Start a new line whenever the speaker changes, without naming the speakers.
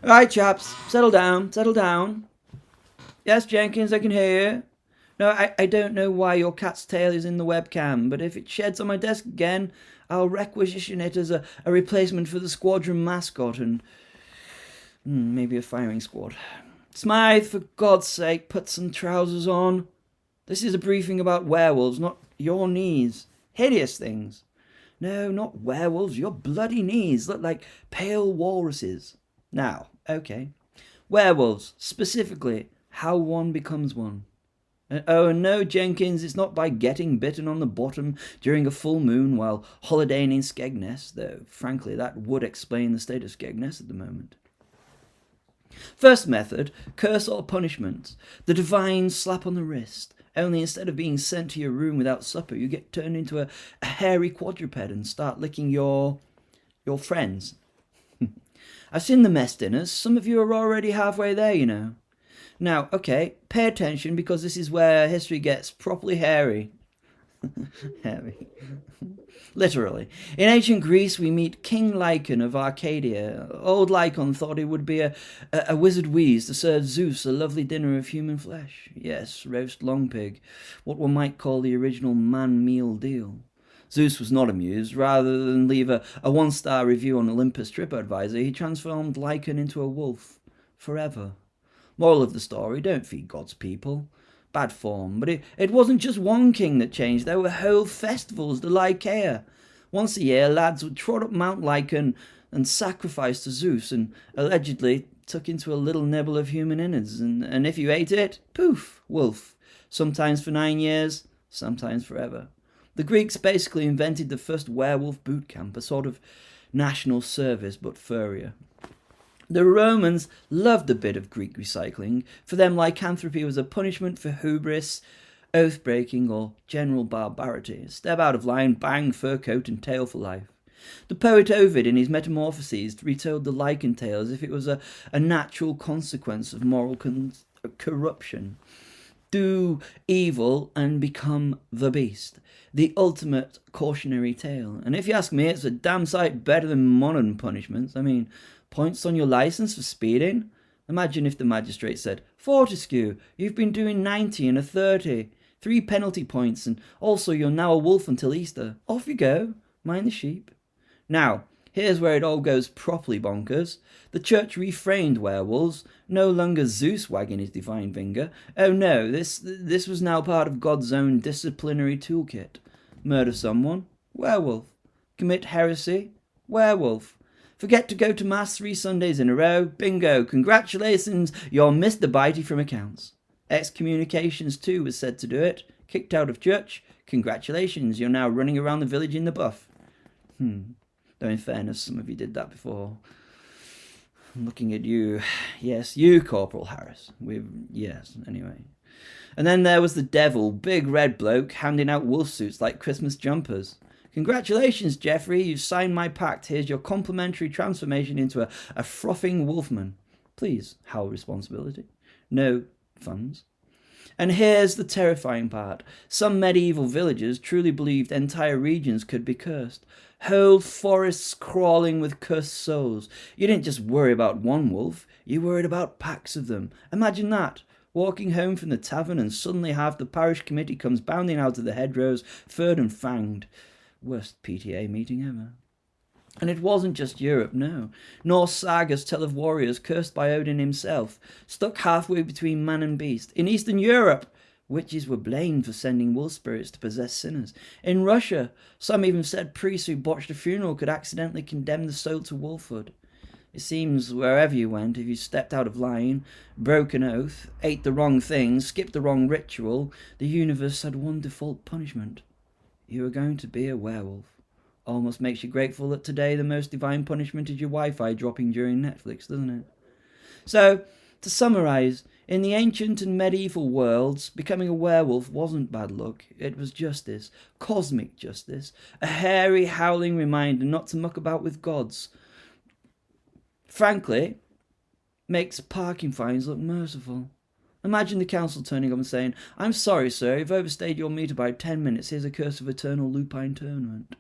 Right, chaps, settle down, settle down. Yes, Jenkins, I can hear you. No, I don't know why your cat's tail is in the webcam, but if it sheds on my desk again, I'll requisition it as a replacement for the squadron mascot and maybe a firing squad. Smythe, for God's sake, put some trousers on. This is a briefing about werewolves, not your knees. Hideous things. No, not werewolves. Your bloody knees look like pale walruses. Now, okay. Werewolves, specifically, how one becomes one. Oh, no, Jenkins, it's not by getting bitten on the bottom during a full moon while holidaying in Skegness, though, frankly, that would explain the state of Skegness at the moment. First method, curse or punishment. The divine slap on the wrist. Only instead of being sent to your room without supper, you get turned into a hairy quadruped and start licking your friends. I've seen the mess dinners. Some of you are already halfway there, you know. Now, okay, pay attention because this is where history gets properly hairy. Hairy. Literally. In ancient Greece, we meet King Lycon of Arcadia. Old Lycon thought it would be a wizard wheeze to serve Zeus a lovely dinner of human flesh. Yes, roast long pig. What one might call the original man meal deal. Zeus was not amused. Rather than leave a one-star review on Olympus TripAdvisor, he transformed Lycon into a wolf. Forever. Moral of the story, don't feed God's people. Bad form, but it wasn't just one king that changed. There were whole festivals, the Lycaea. Once a year, lads would trot up Mount Lycaon and sacrifice to Zeus, and allegedly tuck into a little nibble of human innards, and if you ate it, poof, wolf. Sometimes for 9 years, sometimes forever. The Greeks basically invented the first werewolf boot camp, a sort of national service, but furrier. The Romans loved a bit of Greek recycling. For them, lycanthropy was a punishment for hubris, oath-breaking, or general barbarity. Step out of line, bang, fur coat and tail for life. The poet Ovid, in his Metamorphoses, retold the Lycan tale as if it was a natural consequence of moral corruption. Do evil and become the beast. The ultimate cautionary tale. And if you ask me, it's a damn sight better than modern punishments. I mean, points on your license for speeding? Imagine if the magistrate said, Fortescue, you've been doing 90 and a 30. 3 penalty points, and also you're now a wolf until Easter. Off you go. Mind the sheep. Now, here's where it all goes properly bonkers. The church reframed werewolves. No longer Zeus wagging his divine finger. Oh no, this was now part of God's own disciplinary toolkit. Murder someone? Werewolf. Commit heresy? Werewolf. Forget to go to Mass 3 Sundays in a row? Bingo, congratulations, you're Mr. Bitey from accounts. Excommunications too was said to do it. Kicked out of church? Congratulations, you're now running around the village in the buff. Though in fairness, some of you did that before. I'm looking at you. Yes, you, Corporal Harris. Yes, anyway. And then there was the devil, big red bloke, handing out wolf suits like Christmas jumpers. Congratulations, Jeffrey, you've signed my pact. Here's your complimentary transformation into a frothing wolfman. Please, howl responsibility. No funds. And here's the terrifying part. Some medieval villagers truly believed entire regions could be cursed. Whole forests crawling with cursed souls. You didn't just worry about one wolf, you worried about packs of them. Imagine that. Walking home from the tavern and suddenly half the parish committee comes bounding out of the hedgerows, furred and fanged. Worst PTA meeting ever. And it wasn't just Europe, no. Norse sagas tell of warriors cursed by Odin himself, stuck halfway between man and beast. In Eastern Europe, witches were blamed for sending wolf spirits to possess sinners. In Russia, some even said priests who botched a funeral could accidentally condemn the soul to wolfhood. It seems wherever you went, if you stepped out of line, broke an oath, ate the wrong thing, skipped the wrong ritual, the universe had one default punishment. You were going to be a werewolf. Almost makes you grateful that today the most divine punishment is your Wi-Fi dropping during Netflix, doesn't it? So, to summarise, in the ancient and medieval worlds, becoming a werewolf wasn't bad luck. It was justice, cosmic justice, a hairy, howling reminder not to muck about with gods. Frankly, makes parking fines look merciful. Imagine the council turning up and saying, I'm sorry, sir, you've overstayed your meter by 10 minutes. Here's a curse of eternal lupine tournament.